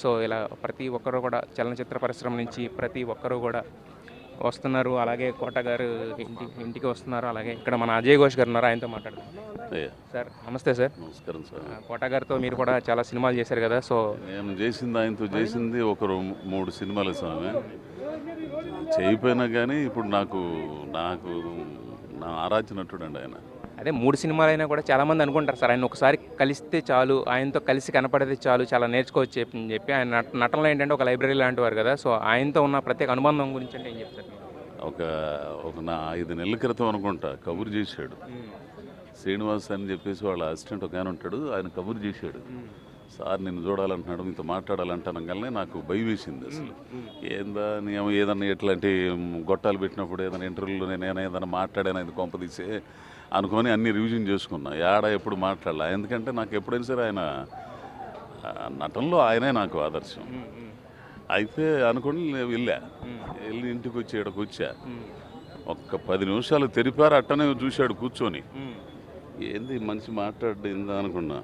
So ఇలా ప్రతి ఒక్కరు కూడా చలనచిత్ర పరిశ్రమ నుంచి ప్రతి ఒక్కరు కూడా వస్తున్నారు. అలాగే కోట గారు ఇంటికి వస్తున్నారు. అలాగే ఇక్కడ మన అజయ్ ఘోష్ గారు ఉన్నారు, ఆయనతో మాట్లాడదాం. అయ్యా సార్ నమస్తే సార్. నమస్కారం సార్. కోట గారితో మీరు కూడా చాలా సినిమాలు చేశారు కదా, సో నేను చేసింది ఆయనతో చేసింది ఒకరు 3 సినిమాలు స్వామి. చేయిపోయినా కానీ ఇప్పుడు నాకు నాకు నా ఆరాధ్య నటుడు అండి ఆయన. అదే 3 సినిమాలైనా కూడా చాలామంది అనుకుంటారు సార్, ఆయన ఒకసారి కలిస్తే చాలు, ఆయనతో కలిసి కనపడితే చాలు, చాలా నేర్చుకోవచ్చు అని చెప్పి. ఆయన నటనలో ఏంటంటే ఒక లైబ్రరీ లాంటి వారు కదా, సో ఆయనతో ఉన్న ప్రత్యేక అనుబంధం గురించి అంటే ఏం చెప్తారు? ఒక ఒక నా 5 నెలల క్రితం అనుకుంటా కబురు చేశాడు. శ్రీనివాస్ అని చెప్పేసి వాళ్ళ అసిస్టెంట్ ఒక ఆయన ఉంటాడు, ఆయన కబురు చేశాడు. సార్ నిన్ను చూడాలంటున్నాడు, మీతో మాట్లాడాలంటానగానే నాకు భయం వేసింది. అసలు ఏందా నేను ఏదన్నా ఎట్లాంటి గొట్టాలు పెట్టినప్పుడు ఏదైనా ఇంటర్వ్యూలో నేను ఏదైనా మాట్లాడాను అది కొంపదీసే అనుకొని అన్ని రివిజన్ చేసుకున్నా. ఎప్పుడు మాట్లాడాల, ఎందుకంటే నాకు ఎప్పుడైనా సరే ఆయన నటనలో ఆయనే నాకు ఆదర్శం. అయితే అనుకుని వెళ్ళి ఇంటికి వచ్చి ఇక్కడికి వచ్చా. ఒక్క 10 నిమిషాలు తెరిపారు, అట్టనే చూశాడు కూర్చొని. ఏంది మనిషి మాట్లాడిందా అనుకున్నా.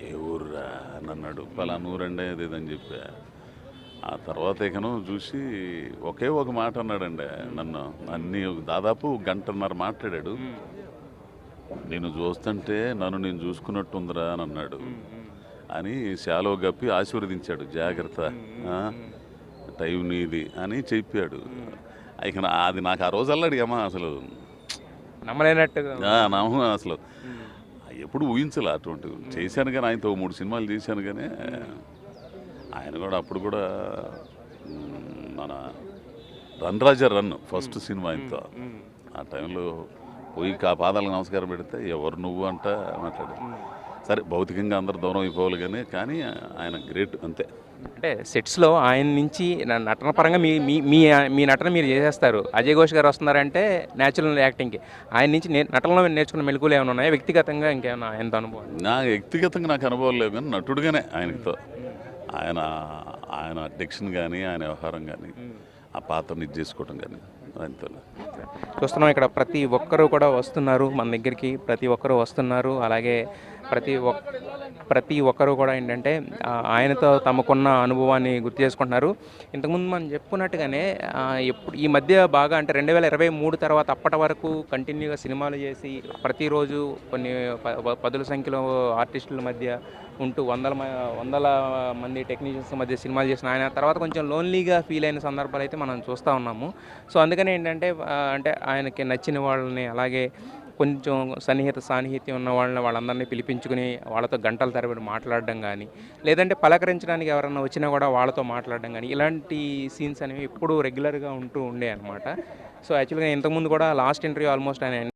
ఏ ఊర్రా అని అన్నాడు. పలానా ఊరండి అదేదని చెప్పా. ఆ తర్వాత ఇకను చూసి ఒకే ఒక మాట అన్నాడండి. నన్ను అన్ని దాదాపు 1.5 గంటన్నర మాట్లాడాడు. నేను చూస్తుంటే నన్ను నేను చూసుకున్నట్టుందిరా అని అన్నాడు. అని శాలో గప్పి ఆశీర్వదించాడు, జాగ్రత్త టైం నీది అని చెప్పాడు. ఇక అది నాకు ఆ రోజు అల్లాడిగమ్మా, అసలు నమ్మలేనట్టుగా అసలు ఎప్పుడు ఊహించలే అటువంటివి. చేశాను కానీ ఆయనతో 3 సినిమాలు చేశాను. కానీ ఆయన కూడా అప్పుడు కూడా మన రన్ రాజా రన్ ఫస్ట్ సినిమా ఆయనతో. ఆ టైంలో పోయి పాదాలకు నమస్కారం పెడితే ఎవరు నువ్వు అంట మాట్లాడారు. సరే భౌతికంగా అందరు దూరం అయిపోవాలి కానీ ఆయన గ్రేట్ అంతే. అంటే సెట్స్లో ఆయన నుంచి నటన పరంగా మీ మీ మీ నటన మీరు చేసేస్తారు. అజయ్ ఘోష్ గారు వస్తున్నారంటే న్యాచురల్ యాక్టింగ్కి. ఆయన నుంచి నటనలో నేర్చుకున్న మెలకువలు ఏమైనా ఉన్నాయా వ్యక్తిగతంగా? ఇంకేమైనా ఆయనతో అనుభవం? వ్యక్తిగతంగా నాకు అనుభవం లేదు, కానీ నటుడుగానే ఆయనతో ఆయన డిక్షన్ కానీ ఆయన వ్యవహారం కానీ ఆ పాత్రని ఇది చేసుకోవటం కానీ ఆయనతో చూస్తున్నాం. ఇక్కడ ప్రతి ఒక్కరూ కూడా వస్తున్నారు మన దగ్గరికి, ప్రతి ఒక్కరూ వస్తున్నారు. అలాగే ప్రతి ఒక్కరూ కూడా ఏంటంటే ఆయనతో తమకున్న అనుభవాన్ని గుర్తు చేసుకుంటున్నారు. ఇంతకుముందు మనం చెప్పుకున్నట్టుగానే ఎప్పుడు ఈ మధ్య బాగా అంటే 2023 తర్వాత అప్పటి వరకు కంటిన్యూగా సినిమాలు చేసి ప్రతిరోజు కొన్ని 10ల సంఖ్యలో ఆర్టిస్టుల మధ్య ఉంటూ వందల మంది టెక్నీషియన్స్ మధ్య సినిమాలు చేసిన ఆయన తర్వాత కొంచెం లోన్లీగా ఫీల్ అయిన సందర్భాలు అయితే మనం చూస్తూ ఉన్నాము. సో అందుకని ఏంటంటే అంటే ఆయనకి నచ్చిన వాళ్ళని, అలాగే కొంచెం సాన్నిహిత్యం ఉన్న వాళ్ళందరినీ పిలిపించుకుని వాళ్ళతో గంటల తరబడి మాట్లాడడం కానీ, లేదంటే పలకరించడానికి ఎవరన్నా వచ్చినా కూడా వాళ్ళతో మాట్లాడడం కానీ, ఇలాంటి సీన్స్ అనేవి ఎప్పుడూ రెగ్యులర్గా ఉంటూ ఉండే అనమాట. సో యాక్చువల్గా ఇంతకుముందు కూడా లాస్ట్ ఇంటర్వ్యూ ఆల్మోస్ట్ ఆయన